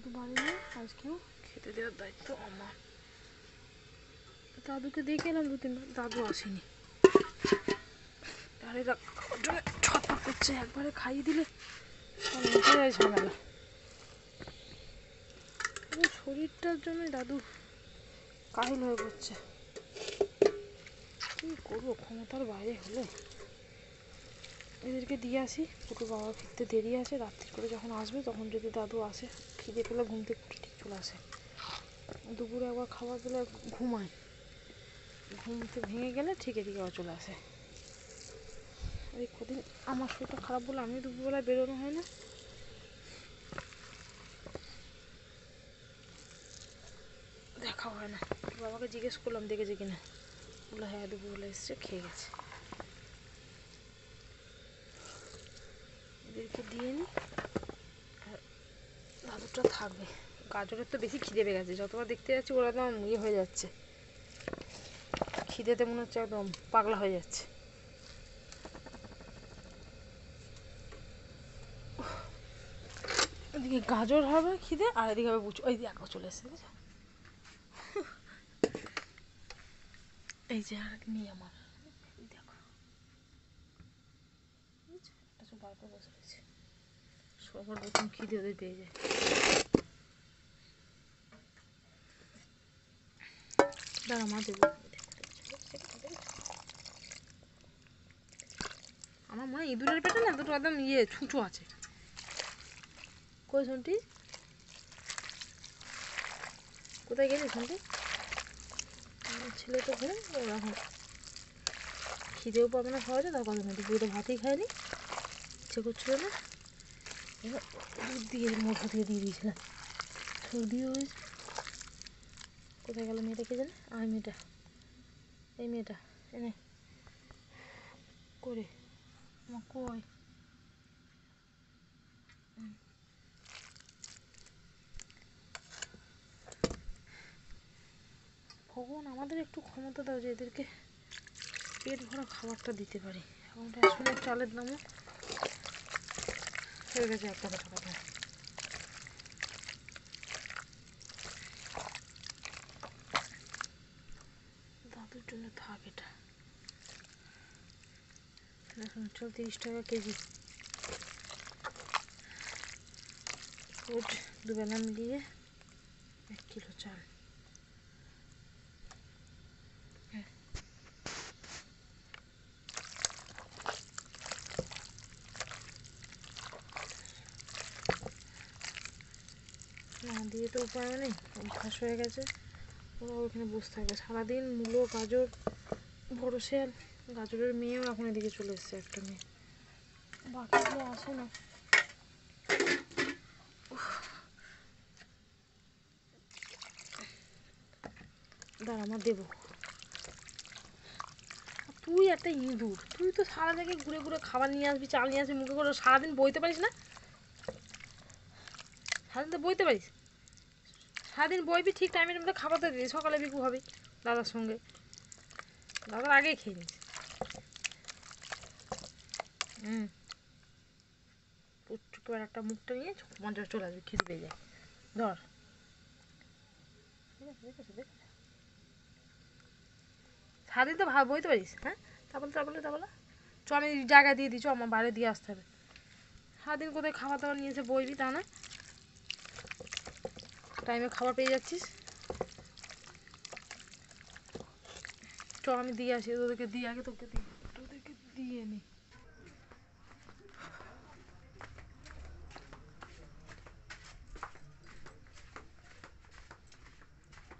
দুধ বাড়িয়ে আজকেও খেতে দেওয়ার দায়িত্ব আমার। দাদুকে দেখে এলাম 2-3বার, দাদু আসেনি। আর এরা খাওয়ার জন্য ছটফট করছে, একবারে খাইয়ে দিলে উঠে যায় ঝামেলা। শরীরটার জন্য দাদু কাহিল হয়ে পড়ছে। কি করবো, ক্ষমতার বাইরে হলে। এদেরকে দিয়ে আসি, দুটো বাবা ফিরতে দেরি আছে, রাত্রি করে যখন আসবে তখন যদি দাদু আসে, খিদে পেলে ঘুম থেকে উঠে ঠিক চলে আসে। দুপুরে একবার খাবার পেলে ঘুমায়, ঘুমতে ভেঙে গেলে ঠিক এদিকে আবার চলে আসে। এই কদিন আমার শরীরটা খারাপ বলে আমি দুপুরবেলায় বেরোনো হয় না। দেখা হয় না। বাবাকে জিজ্ঞেস করলাম দেখেছে কিনা, বললো হ্যাঁ দুপুরবেলা এসছে, খেয়ে গেছে। এদেরকে দিয়ে নি, আর দাদুটা থাকবে। গাজরের তো বেশি খিদে পেয়ে গেছে, যতবার দেখতে যাচ্ছি ওরা তো ইয়ে হয়ে যাচ্ছে, খিদেতে মনে হচ্ছে একদম পাগলা হয়ে যাচ্ছে। এদিকে গাজর হবে খিদে, আর এদিকে হবে বুঝো, ওই দেখো চলে এসছে, বুঝছো? এই যে আর নেই আমার, দেখো বুঝছো, বারবার বসে রয়েছে। সবার প্রথম খিদে ওদের পেয়ে যায়। দাঁড়া মা দেবো। আমার মনে হয় ইঁদুরের পেটে না দুটো একদম ইয়ে ছুঁচো আছে। কই শুনটি, কোথায় গেলি শুনটি? আমার ছেলে তো ঘুম, এখন খিদেও পাবে না সহজে, তার কথা না, দুপুরে তো ভাতই খায়নি, ইচ্ছে করছিল না। এবার দুধ দিয়ে মধু দিয়ে দিয়েছিলাম, সর্দিও হয়েছে। কোথায় গেল মেয়েটা কে জানে? আর মেয়েটা, এই মেয়েটা এনে করে আমার কই, ভগবান আমাদের একটু ক্ষমতা দাও যে এদেরকে পেট ভরা খাবারটা দিতে পারি। এখন রেশনের চালের দামও হয়ে গেছে 1 টাকা দাম। দাদুর জন্য থাক এটা। রেশনের চাল 30 টাকা কেজি, ফুট দুবেলা মিলিয়ে 1 কিলো চাল। না দিয়ে তো উপায় নেই, অভ্যাস হয়ে গেছে। ওরা ওইখানে বসে থাকবে সারাদিন। মূলো, গাজর, বড় শেয়াল, গাজরের মেয়েও এখন এদিকে চলে এসছে, একটা মেয়ে, বাকিগুলো আসে না। দাঁড়া আমার দেবো। তুই একটা ইঁদুর, তুই তো সারা জায়গায় ঘুরে ঘুরে খাবার নিয়ে আসবি, চাল নিয়ে আসবি, মুখে করে সারাদিন বইতে পারিস না? সারাদিন তো বইতে পারিস, সারাদিন বইবি, ঠিক টাইমের মধ্যে খাবার তো দিবি, সকালে বিকু হবে দাদার সঙ্গে, দাদার আগেই খেয়ে নিস। পুচুকে একটা মুখটা নিয়ে মঞ্চে চলে আসবি, খিদে পেয়ে যায়। ধর, সারাদিন তো বইতে পারিস, হ্যাঁ? তারপরে চ আমি জায়গায় দিয়ে দিই, চ আমার বাইরে দিয়ে আসতে হবে। সারাদিন কোথায় খাবার দাবার নিয়ে এসে বইবি, তা না টাইমে খাবার পেয়ে যাচ্ছিস। চ আমি দিয়ে আসি, তোদেরকে দিয়ে আগে তোদেরকে দিয়ে নি।